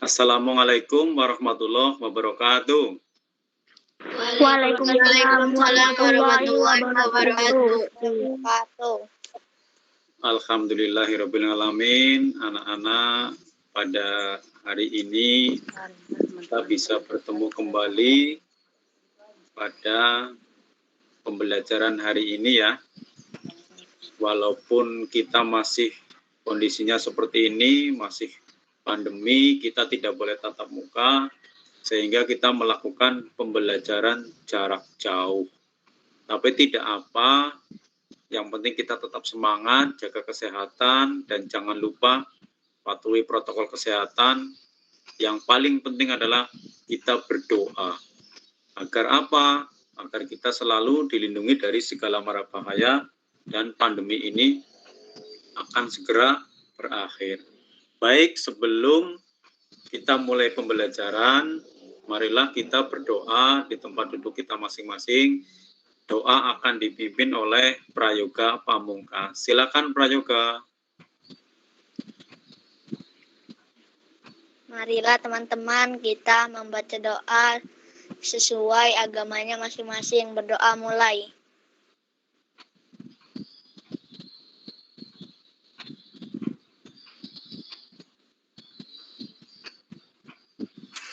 Assalamualaikum warahmatullahi wabarakatuh. Waalaikumsalam warahmatullahi wabarakatuh. Alhamdulillahirrabbilalamin. Anak-anak, pada hari ini kita bisa bertemu kembali pada pembelajaran hari ini ya. Walaupun kita masih kondisinya seperti ini, masih pandemi, kita tidak boleh tatap muka, sehingga kita melakukan pembelajaran jarak jauh. Tapi tidak apa, yang penting kita tetap semangat, jaga kesehatan, dan jangan lupa patuhi protokol kesehatan. Yang paling penting adalah kita berdoa. Agar apa? Agar kita selalu dilindungi dari segala mara bahaya, dan pandemi ini akan segera berakhir. Baik, sebelum kita mulai pembelajaran, marilah kita berdoa di tempat duduk kita masing-masing. Doa akan dipimpin oleh Prayoga Pamungkas. Silakan Prayoga. Marilah teman-teman kita membaca doa sesuai agamanya masing-masing. Berdoa mulai.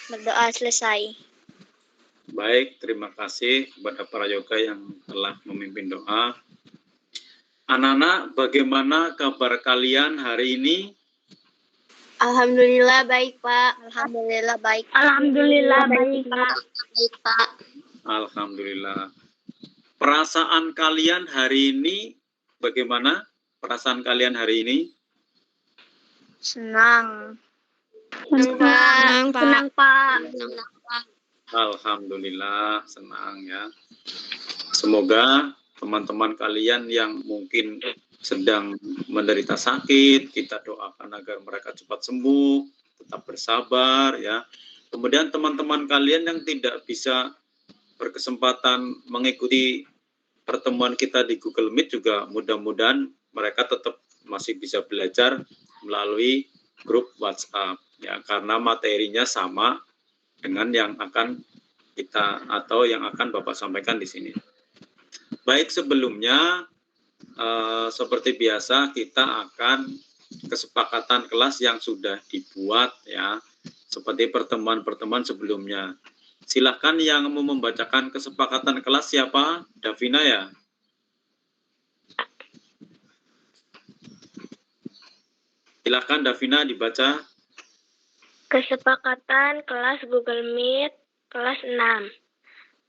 Berdoa selesai. Baik, terima kasih kepada Prayoga yang telah memimpin doa. Anak-anak, bagaimana kabar kalian hari ini? Alhamdulillah baik, Pak. Alhamdulillah baik. Alhamdulillah baik, Pak. Baik, Pak. Alhamdulillah. Perasaan kalian hari ini bagaimana? Perasaan kalian hari ini? Senang. Senang, Pak. Senang, Pak. Alhamdulillah, senang ya. Semoga teman-teman kalian yang mungkin sedang menderita sakit, kita doakan agar mereka cepat sembuh, tetap bersabar ya. Kemudian teman-teman kalian yang tidak bisa berkesempatan mengikuti pertemuan kita di Google Meet juga mudah-mudahan mereka tetap masih bisa belajar melalui grup WhatsApp ya, karena materinya sama dengan yang akan kita atau yang akan Bapak sampaikan di sini. Baik, sebelumnya seperti biasa kita akan kesepakatan kelas yang sudah dibuat ya, seperti pertemuan-pertemuan sebelumnya. Silakan yang mau membacakan kesepakatan kelas siapa? Davina ya? Silakan Davina dibaca. Kesepakatan kelas Google Meet kelas 6.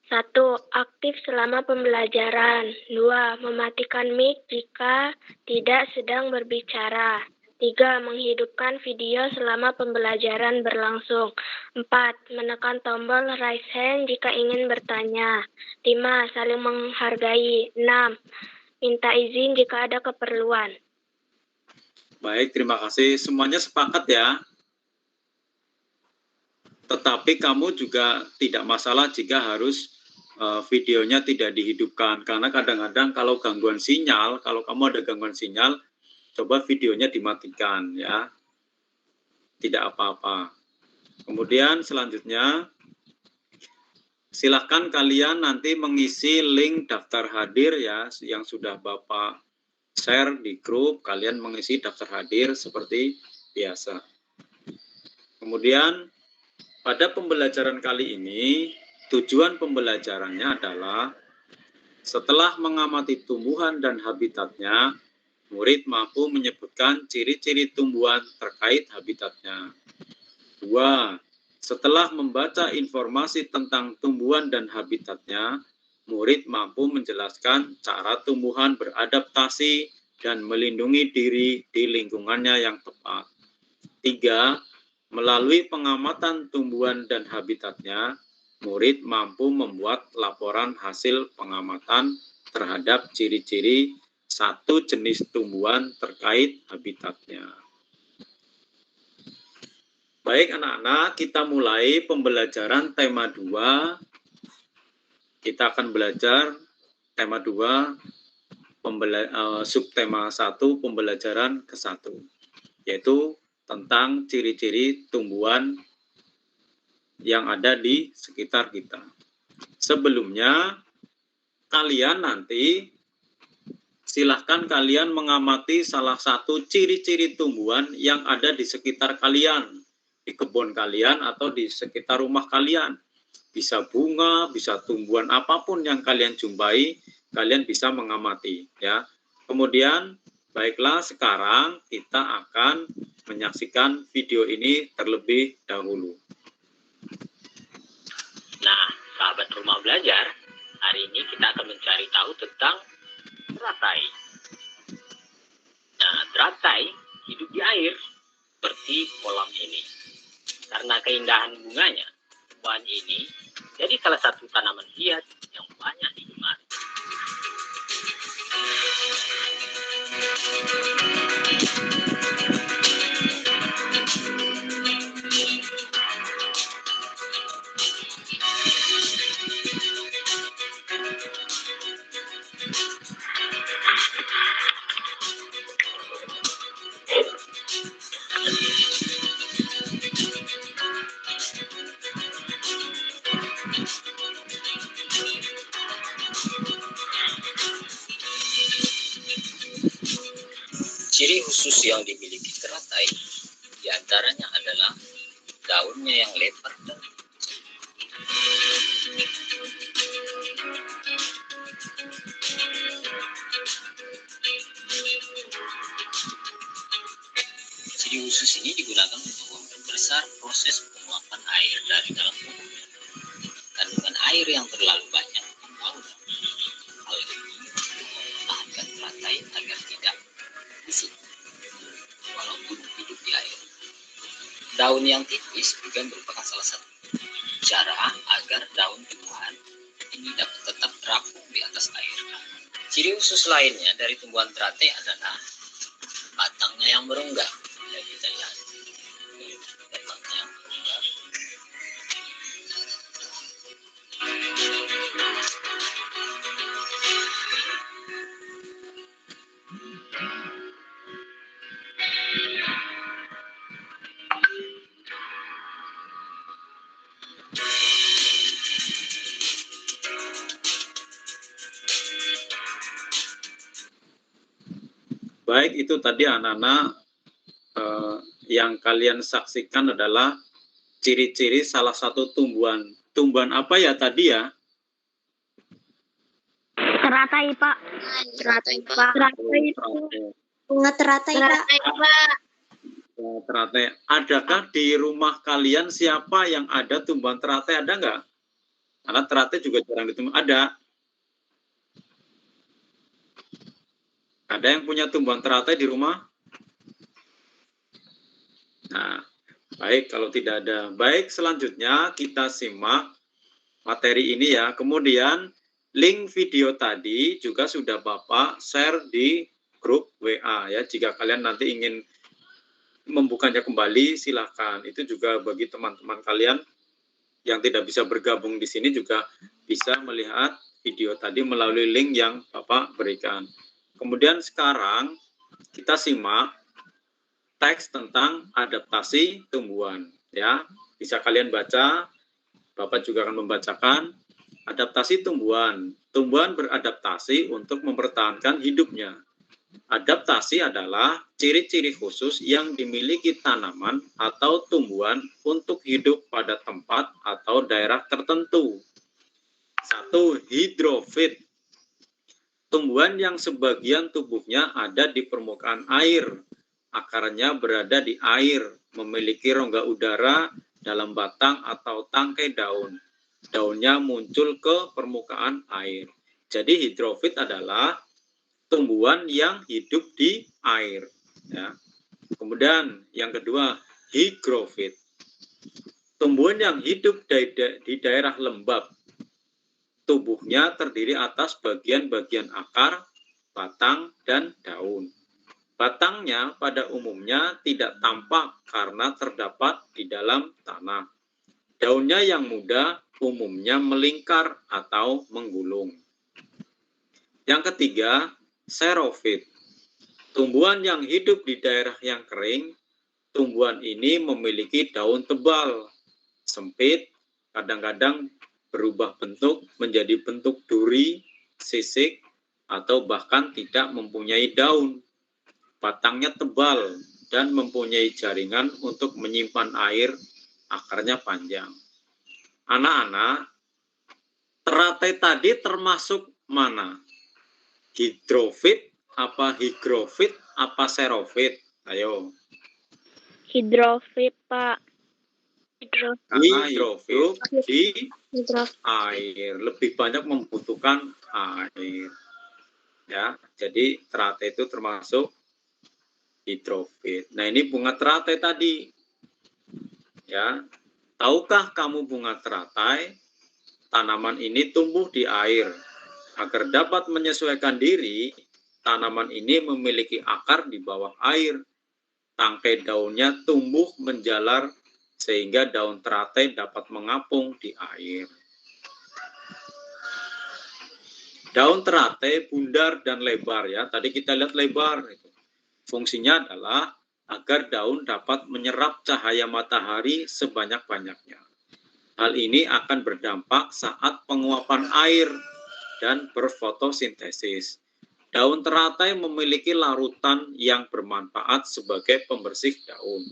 1. Aktif selama pembelajaran. 2. Mematikan mic jika tidak sedang berbicara. 3. Menghidupkan video selama pembelajaran berlangsung. 4. Menekan tombol raise hand jika ingin bertanya. 5. Saling menghargai. 6. Minta izin jika ada keperluan. Baik, terima kasih. Semuanya sepakat ya. Tetapi kamu juga tidak masalah jika harus videonya tidak dihidupkan. Karena kadang-kadang kalau gangguan sinyal, kalau kamu ada gangguan sinyal, coba videonya dimatikan ya. Tidak apa-apa. Kemudian selanjutnya, silahkan kalian nanti mengisi link daftar hadir ya, yang sudah Bapak share di grup, kalian mengisi daftar hadir seperti biasa. Kemudian pada pembelajaran kali ini, tujuan pembelajarannya adalah setelah mengamati tumbuhan dan habitatnya, murid mampu menyebutkan ciri-ciri tumbuhan terkait habitatnya. 2. Setelah membaca informasi tentang tumbuhan dan habitatnya, murid mampu menjelaskan cara tumbuhan beradaptasi dan melindungi diri di lingkungannya yang tepat. 3. Melalui pengamatan tumbuhan dan habitatnya, murid mampu membuat laporan hasil pengamatan terhadap ciri-ciri satu jenis tumbuhan terkait habitatnya. Baik anak-anak, kita mulai pembelajaran tema 2. Kita akan belajar tema 2, subtema 1, pembelajaran ke-1, yaitu tentang ciri-ciri tumbuhan yang ada di sekitar kita. Sebelumnya, kalian nanti silahkan kalian mengamati salah satu ciri-ciri tumbuhan yang ada di sekitar kalian, di kebun kalian atau di sekitar rumah kalian. Bisa bunga, bisa tumbuhan apapun yang kalian jumpai, kalian bisa mengamati, ya. Kemudian, baiklah sekarang kita akan menyaksikan video ini terlebih dahulu. Nah, sahabat rumah belajar, hari ini kita akan mencari tahu tentang teratai. Nah, teratai hidup di air seperti kolam ini. Karena keindahan bunganya, tumbuhan ini jadi salah satu tanaman hias yang banyak digemari. Ciri khusus yang dimiliki teratai diantaranya adalah daunnya yang lebar dan ciri khusus ini digunakan untuk memperbesar proses penguapan air dari dalam tubuhnya. Kandungan air yang terlalu banyak membaur. Hal ini mempertahankan teratai agar tidak busuk walaupun hidup di air. Daun yang tipis juga merupakan salah satu cara agar daun tumbuhan ini dapat tetap terapung di atas air. Ciri khusus lainnya dari tumbuhan teratai adalah batangnya yang merongga. Ya, kita lihat ini batangnya yang merongga. Baik, itu tadi anak-anak yang kalian saksikan adalah ciri-ciri salah satu tumbuhan. Tumbuhan apa ya tadi ya? Teratai, Pak. Teratai, Pak. Teratai. Bunga teratai, Pak. Teratai. Adakah di rumah kalian siapa yang ada tumbuhan teratai? Ada nggak? Karena teratai juga jarang ditemui. Ada. Ada yang punya tumbuhan teratai di rumah? Nah, baik kalau tidak ada. Baik, selanjutnya kita simak materi ini ya. Kemudian link video tadi juga sudah Bapak share di grup WA ya. Jika kalian nanti ingin membukanya kembali, silakan. Itu juga bagi teman-teman kalian yang tidak bisa bergabung di sini juga bisa melihat video tadi melalui link yang Bapak berikan. Kemudian sekarang kita simak teks tentang adaptasi tumbuhan ya. Bisa kalian baca, Bapak juga akan membacakan adaptasi tumbuhan. Tumbuhan beradaptasi untuk mempertahankan hidupnya. Adaptasi adalah ciri-ciri khusus yang dimiliki tanaman atau tumbuhan untuk hidup pada tempat atau daerah tertentu. 1. Hidrofit. Tumbuhan yang sebagian tubuhnya ada di permukaan air, akarnya berada di air, memiliki rongga udara dalam batang atau tangkai daun. Daunnya muncul ke permukaan air. Jadi hidrofit adalah tumbuhan yang hidup di air. Ya. Kemudian yang kedua, higrofit. Tumbuhan yang hidup di daerah lembab. Tubuhnya terdiri atas bagian-bagian akar, batang, dan daun. Batangnya pada umumnya tidak tampak karena terdapat di dalam tanah. Daunnya yang muda umumnya melingkar atau menggulung. Yang ketiga, xerofit. Tumbuhan yang hidup di daerah yang kering, tumbuhan ini memiliki daun tebal, sempit, kadang-kadang berubah bentuk menjadi bentuk duri, sisik, atau bahkan tidak mempunyai daun. Batangnya tebal dan mempunyai jaringan untuk menyimpan air, akarnya panjang. Anak-anak, teratai tadi termasuk mana? Hidrofit, apa higrofit, apa xerofit? Ayo. Hidrofit, Pak. Karena hidrofit di Hidrofit. air, lebih banyak membutuhkan air. Ya, jadi teratai itu termasuk hidrofit. Nah, ini bunga teratai tadi. Ya. Tahukah kamu bunga teratai? Tanaman ini tumbuh di air. Agar dapat menyesuaikan diri, tanaman ini memiliki akar di bawah air. Tangkai daunnya tumbuh menjalar sehingga daun teratai dapat mengapung di air. Daun teratai bundar dan lebar ya. Tadi kita lihat lebar. Fungsinya adalah agar daun dapat menyerap cahaya matahari sebanyak-banyaknya. Hal ini akan berdampak saat penguapan air dan berfotosintesis. Daun teratai memiliki larutan yang bermanfaat sebagai pembersih daun.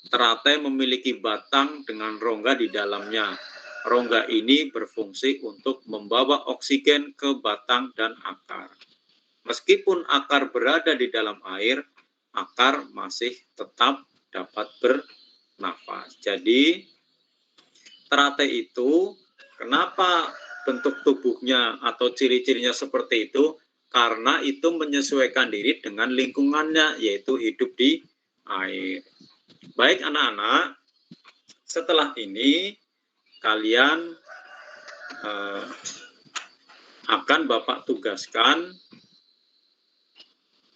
Teratai memiliki batang dengan rongga di dalamnya. Rongga ini berfungsi untuk membawa oksigen ke batang dan akar. Meskipun akar berada di dalam air, akar masih tetap dapat bernafas. Jadi, teratai itu, kenapa bentuk tubuhnya atau ciri-cirinya seperti itu? Karena itu menyesuaikan diri dengan lingkungannya, yaitu hidup di air. Baik anak-anak, setelah ini kalian akan Bapak tugaskan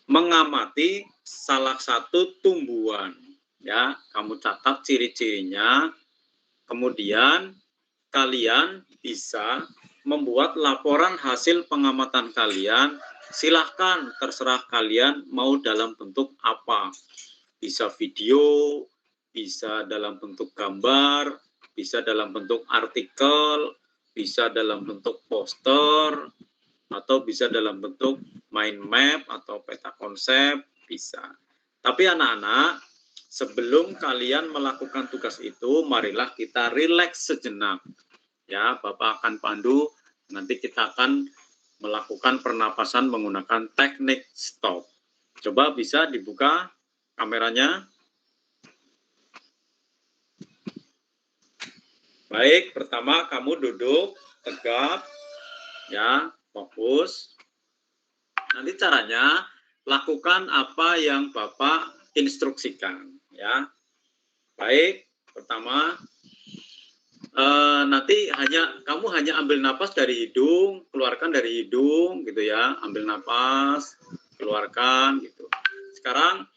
mengamati salah satu tumbuhan. Ya, kamu catat ciri-cirinya. Kemudian kalian bisa membuat laporan hasil pengamatan kalian. Silahkan, terserah kalian mau dalam bentuk apa. Bisa video, bisa dalam bentuk gambar, bisa dalam bentuk artikel, bisa dalam bentuk poster, atau bisa dalam bentuk mind map atau peta konsep, bisa. Tapi anak-anak, sebelum kalian melakukan tugas itu, marilah kita rileks sejenak. Ya, Bapak akan pandu, nanti kita akan melakukan pernapasan menggunakan teknik stop. Coba bisa dibuka kameranya. Baik, pertama kamu duduk tegap, ya, fokus. Nanti caranya lakukan apa yang Bapak instruksikan, ya. Baik, pertama nanti kamu hanya ambil napas dari hidung, keluarkan dari hidung, gitu ya. Ambil napas, keluarkan, gitu. Sekarang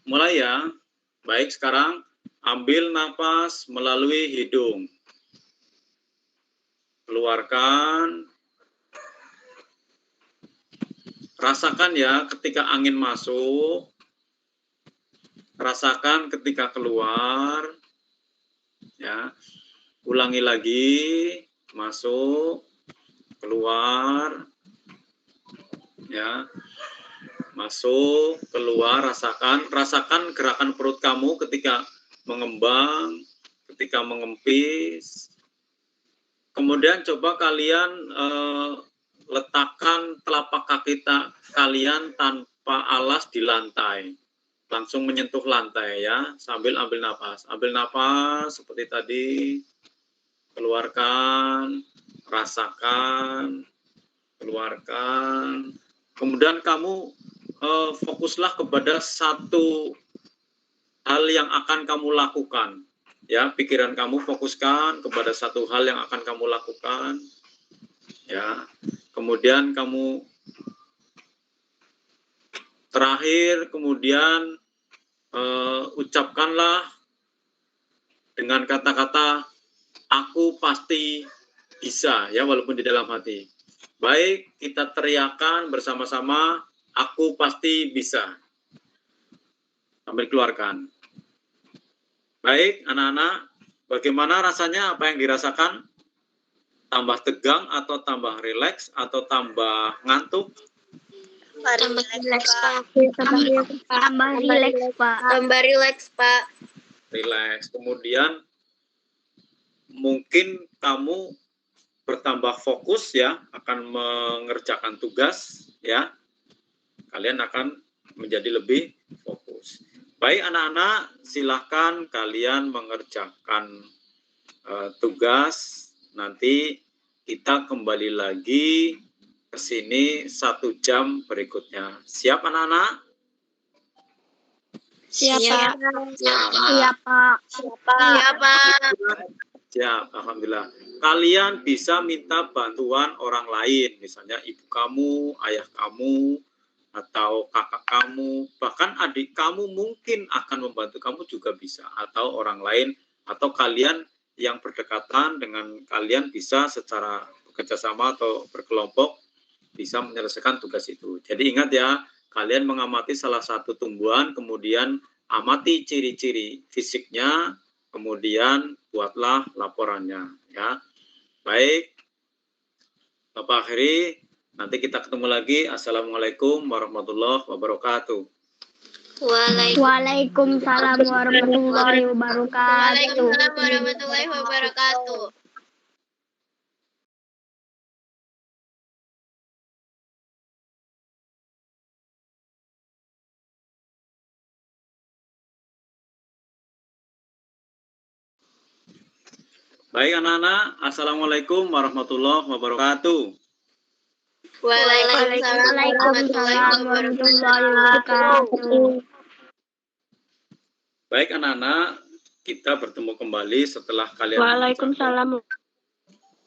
mulai ya. Baik, sekarang ambil napas melalui hidung. Keluarkan. Rasakan ya ketika angin masuk. Rasakan ketika keluar. Ya. Ulangi lagi. Masuk. Keluar. Ya. Masuk, keluar, rasakan gerakan perut kamu ketika mengembang, ketika mengempis. Kemudian coba kalian letakkan telapak kaki kalian tanpa alas di lantai. Langsung menyentuh lantai ya, sambil ambil napas. Ambil napas seperti tadi, keluarkan, rasakan, keluarkan. Kemudian kamu fokuslah kepada satu hal yang akan kamu lakukan. Ya, pikiran kamu fokuskan kepada satu hal yang akan kamu lakukan. Ya, kemudian kamu terakhir, kemudian ucapkanlah dengan kata-kata aku pasti bisa, ya, walaupun di dalam hati. Baik, kita teriakan bersama-sama, aku pasti bisa. Sambil keluarkan. Baik, anak-anak, bagaimana rasanya? Apa yang dirasakan? Tambah tegang atau tambah rileks atau tambah ngantuk? Tambah rileks, Pak. Tambah rileks, Pak. Tambah rileks, Pak. Rileks. Kemudian mungkin kamu bertambah fokus ya, akan mengerjakan tugas ya. Kalian akan menjadi lebih fokus. Baik anak-anak, silahkan kalian mengerjakan tugas. Nanti kita kembali lagi ke sini 1 jam berikutnya. Siap anak-anak? Siap, Pak. Siap, alhamdulillah. Kalian bisa minta bantuan orang lain, misalnya ibu kamu, ayah kamu, atau kakak kamu, bahkan adik kamu mungkin akan membantu kamu juga bisa, atau orang lain, atau kalian yang berdekatan dengan kalian bisa secara bekerjasama atau berkelompok bisa menyelesaikan tugas itu. Jadi ingat ya, kalian mengamati salah satu tumbuhan, kemudian amati ciri-ciri fisiknya, kemudian buatlah laporannya ya. Baik, Bapak akhiri, nanti kita ketemu lagi. Assalamualaikum warahmatullahi wabarakatuh. Waalaikumsalam warahmatullahi wabarakatuh. Waalaikumsalam warahmatullahi wabarakatuh. Baik anak-anak, Assalamualaikum warahmatullahi wabarakatuh. Waalaikumsalam warahmatullahi wabarakatuh. Baik anak-anak, kita bertemu kembali setelah kalian. Waalaikumsalam.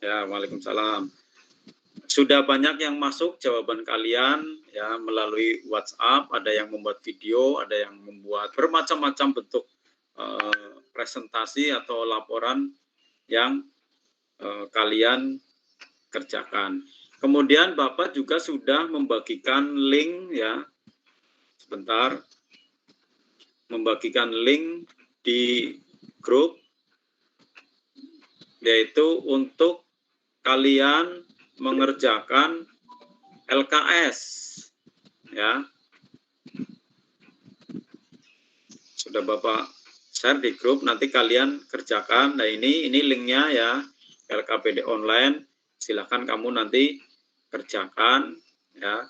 Ya, waalaikumsalam. Sudah banyak yang masuk jawaban kalian ya melalui WhatsApp, ada yang membuat video, ada yang membuat bermacam-macam bentuk presentasi atau laporan yang kalian kerjakan. Kemudian Bapak juga sudah membagikan link ya. Sebentar. Membagikan link di grup yaitu untuk kalian mengerjakan LKS ya. Sudah Bapak share di grup, nanti kalian kerjakan. Nah ini linknya ya, LKPD online. Silakan kamu nanti kerjakan ya.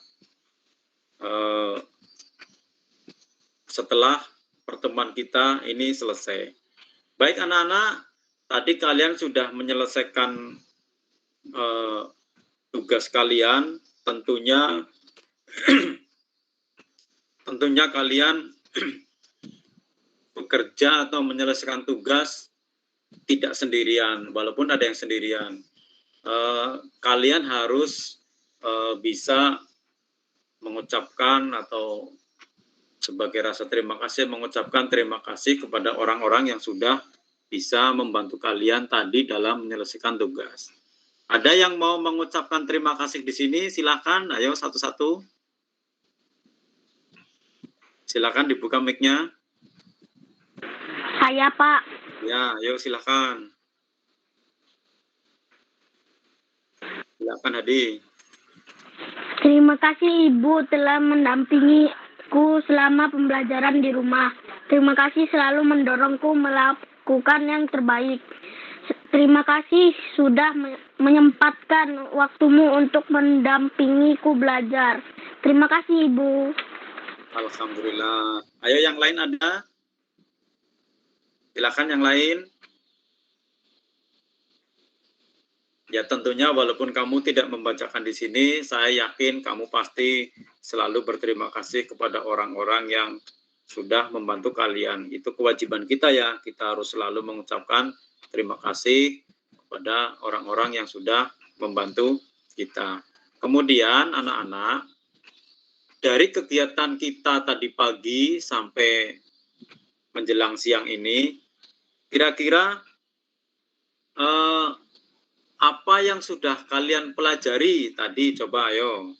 Setelah pertemuan kita ini selesai. Baik anak-anak, tadi kalian sudah menyelesaikan tugas kalian, tentunya kalian bekerja atau menyelesaikan tugas tidak sendirian, walaupun ada yang sendirian. Kalian harus bisa mengucapkan atau sebagai rasa terima kasih, mengucapkan terima kasih kepada orang-orang yang sudah bisa membantu kalian tadi dalam menyelesaikan tugas. Ada yang mau mengucapkan terima kasih di sini? Silakan, ayo satu-satu. Silakan dibuka mic-nya. Saya, Pak. Ya, ayo silakan. Silakan Hadi. Terima kasih Ibu telah mendampingiku selama pembelajaran di rumah. Terima kasih selalu mendorongku melakukan yang terbaik. Terima kasih sudah menyempatkan waktumu untuk mendampingiku belajar. Terima kasih Ibu. Alhamdulillah. Ayo yang lain ada? Silakan yang lain. Ya tentunya walaupun kamu tidak membacakan di sini, saya yakin kamu pasti selalu berterima kasih kepada orang-orang yang sudah membantu kalian. Itu kewajiban kita ya, kita harus selalu mengucapkan terima kasih kepada orang-orang yang sudah membantu kita. Kemudian anak-anak, dari kegiatan kita tadi pagi sampai menjelang siang ini, kira-kira apa yang sudah kalian pelajari tadi? Coba ayo.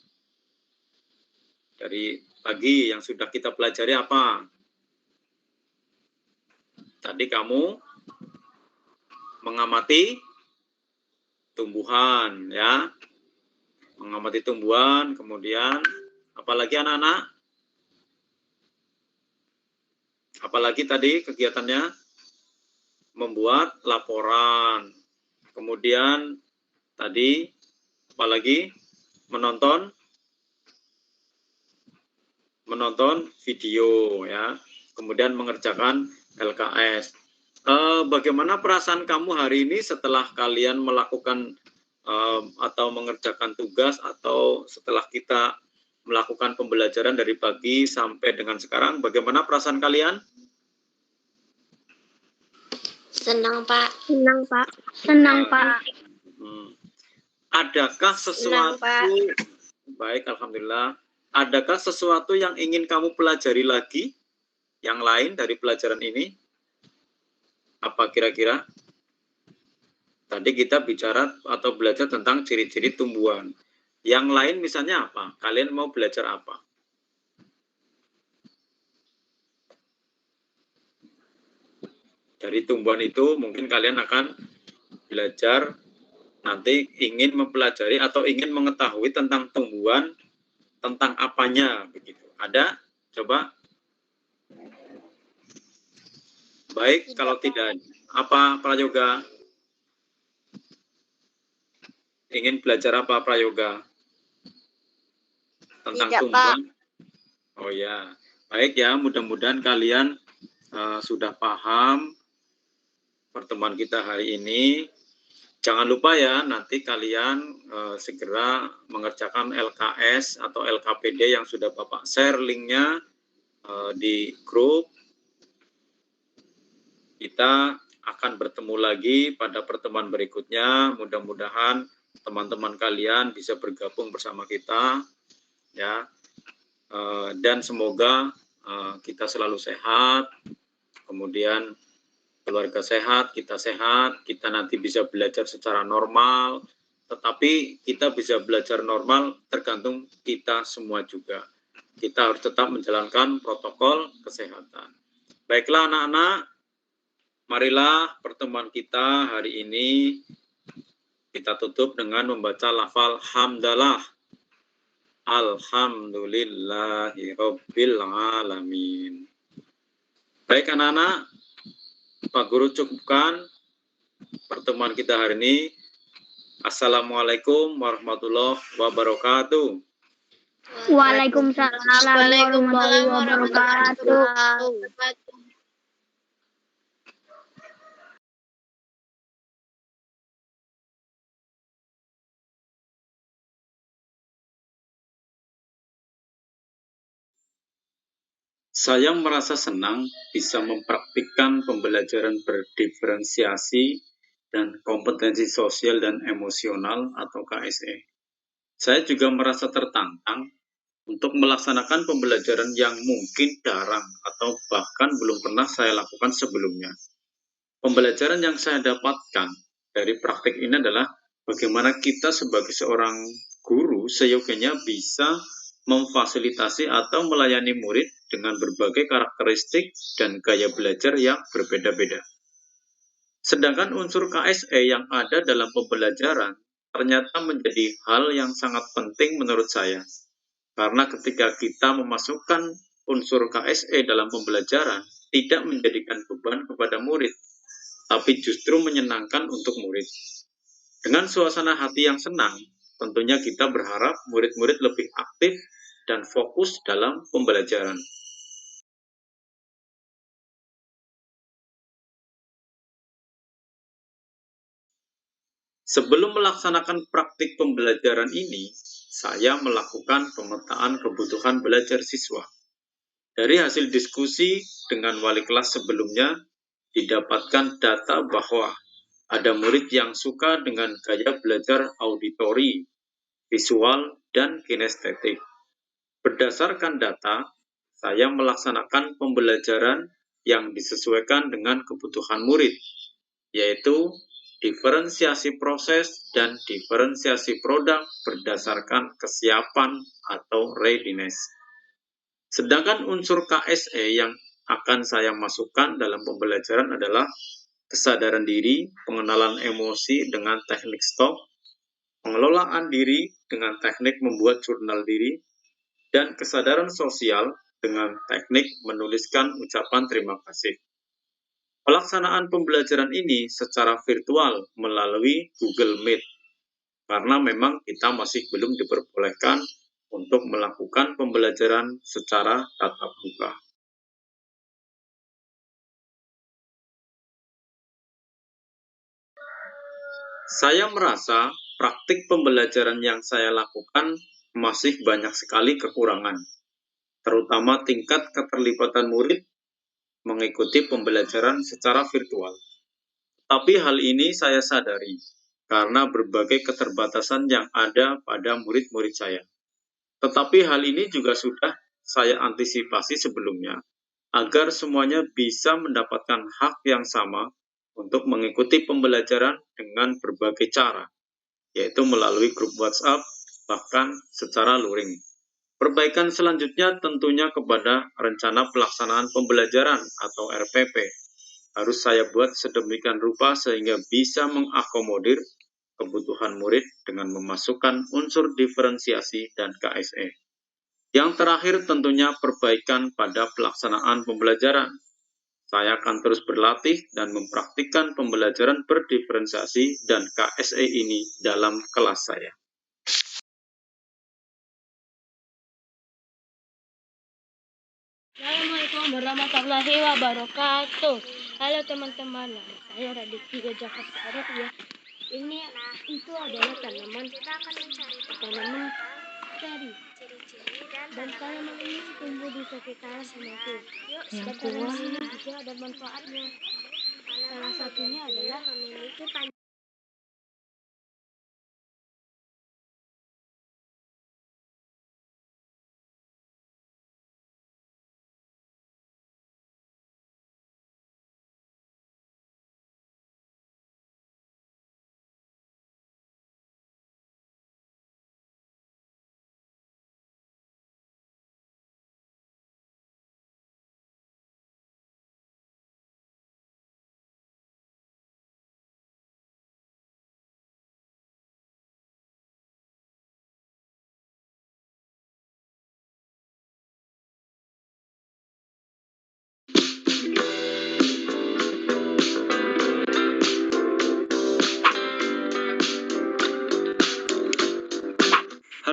Dari pagi yang sudah kita pelajari apa? Tadi kamu mengamati tumbuhan, ya. Mengamati tumbuhan, kemudian apalagi anak-anak? Apalagi tadi kegiatannya? Membuat laporan. Kemudian tadi apalagi? Menonton video, ya. Kemudian mengerjakan LKS. Bagaimana perasaan kamu hari ini setelah kalian melakukan atau mengerjakan tugas, atau setelah kita melakukan pembelajaran dari pagi sampai dengan sekarang? Bagaimana perasaan kalian? Senang, Pak. Senang, Pak. Senang, Pak. Adakah sesuatu? Senang, Pak. Baik, alhamdulillah. Adakah sesuatu yang ingin kamu pelajari lagi? Yang lain dari pelajaran ini? Apa kira-kira? Tadi kita bicara atau belajar tentang ciri-ciri tumbuhan. Yang lain misalnya apa? Kalian mau belajar apa? Dari tumbuhan itu mungkin kalian akan belajar nanti ingin mempelajari atau ingin mengetahui tentang tumbuhan, tentang apanya begitu. Ada? Coba. Baik, kalau tidak, apa prayoga? Ingin belajar apa prayoga? Tentang Tidak, tumbuhan? Oh ya, baik ya, mudah-mudahan kalian sudah paham pertemuan kita hari ini. Jangan lupa ya, nanti kalian segera mengerjakan LKS atau LKPD yang sudah Bapak share linknya di grup. Kita akan bertemu lagi pada pertemuan berikutnya. Mudah-mudahan teman-teman kalian bisa bergabung bersama kita, ya. Dan semoga kita selalu sehat, kemudian keluarga sehat, kita nanti bisa belajar secara normal, tetapi kita bisa belajar normal tergantung kita semua juga. Kita harus tetap menjalankan protokol kesehatan. Baiklah anak-anak, marilah pertemuan kita hari ini kita tutup dengan membaca lafal hamdalah. Alhamdulillahirabbil alamin. Baik anak-anak, Pak Guru cukupkan pertemuan kita hari ini. Assalamualaikum warahmatullahi wabarakatuh. Waalaikumsalam warahmatullahi wabarakatuh. Saya merasa senang bisa mempraktikkan pembelajaran berdiferensiasi dan kompetensi sosial dan emosional atau KSE. Saya juga merasa tertantang untuk melaksanakan pembelajaran yang mungkin jarang atau bahkan belum pernah saya lakukan sebelumnya. Pembelajaran yang saya dapatkan dari praktik ini adalah bagaimana kita sebagai seorang guru seyogianya bisa memfasilitasi atau melayani murid dengan berbagai karakteristik dan gaya belajar yang berbeda-beda. Sedangkan unsur KSE yang ada dalam pembelajaran ternyata menjadi hal yang sangat penting menurut saya. Karena ketika kita memasukkan unsur KSE dalam pembelajaran, tidak menjadikan beban kepada murid, tapi justru menyenangkan untuk murid. Dengan suasana hati yang senang, tentunya kita berharap murid-murid lebih aktif dan fokus dalam pembelajaran. Sebelum melaksanakan praktik pembelajaran ini, saya melakukan pemetaan kebutuhan belajar siswa. Dari hasil diskusi dengan wali kelas sebelumnya, didapatkan data bahwa ada murid yang suka dengan gaya belajar auditori, visual, dan kinestetik. Berdasarkan data, saya melaksanakan pembelajaran yang disesuaikan dengan kebutuhan murid, yaitu diferensiasi proses dan diferensiasi produk berdasarkan kesiapan atau readiness. Sedangkan unsur KSE yang akan saya masukkan dalam pembelajaran adalah kesadaran diri, pengenalan emosi dengan teknik stop, pengelolaan diri dengan teknik membuat jurnal diri, dan kesadaran sosial dengan teknik menuliskan ucapan terima kasih. Pelaksanaan pembelajaran ini secara virtual melalui Google Meet, karena memang kita masih belum diperbolehkan untuk melakukan pembelajaran secara tatap muka. Saya merasa praktik pembelajaran yang saya lakukan masih banyak sekali kekurangan, terutama tingkat keterlibatan murid mengikuti pembelajaran secara virtual. Tapi hal ini saya sadari karena berbagai keterbatasan yang ada pada murid-murid saya. Tetapi hal ini juga sudah saya antisipasi sebelumnya, agar semuanya bisa mendapatkan hak yang sama untuk mengikuti pembelajaran dengan berbagai cara, yaitu melalui grup WhatsApp, bahkan secara luring. Perbaikan selanjutnya tentunya kepada rencana pelaksanaan pembelajaran atau RPP. Harus saya buat sedemikian rupa sehingga bisa mengakomodir kebutuhan murid dengan memasukkan unsur diferensiasi dan KSE. Yang terakhir tentunya perbaikan pada pelaksanaan pembelajaran. Saya akan terus berlatih dan mempraktikkan pembelajaran berdiferensiasi dan KSE ini dalam kelas saya. Assalamualaikum warahmatullahi wabarakatuh. Halo teman-teman, saya Radit Tiga Jakarta Barat ya. Ini itu adalah tanaman ceri. Dan tanaman ini tumbuh di sekitar sungai. Dan tanaman ini juga ada manfaatnya. Salah satunya adalah memiliki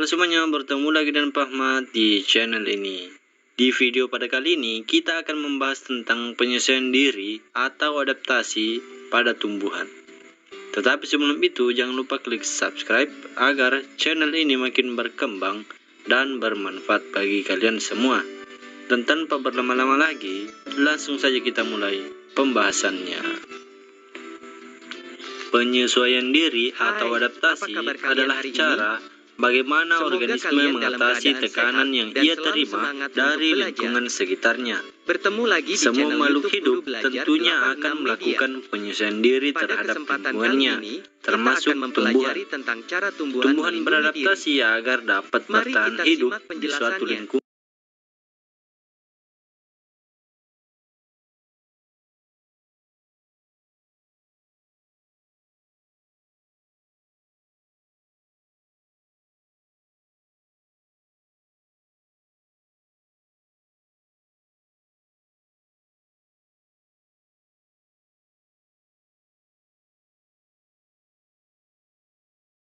Halo semuanya, bertemu lagi dengan Pak Ahmad di channel ini. Di video pada kali ini, kita akan membahas tentang penyesuaian diri atau adaptasi pada tumbuhan. Tetapi sebelum itu, jangan lupa klik subscribe agar channel ini makin berkembang dan bermanfaat bagi kalian semua. Dan tanpa berlama-lama lagi, langsung saja kita mulai pembahasannya. Penyesuaian diri atau adaptasi adalah cara bagaimana organisme mengatasi tekanan yang ia terima dari lingkungan sekitarnya. Bertemu lagi di Semua channel makhluk YouTube hidup Guru Belajar tentunya 86 akan Media. melakukan penyesuaian diri Pada terhadap kesempatan lingkungannya, kali ini, termasuk kita akan tumbuhan. mempelajari tentang cara tumbuhan Tumbuhan melindungi beradaptasi agar dapat Mari bertahan kita hidup simak di suatu penjelasannya. lingkungan.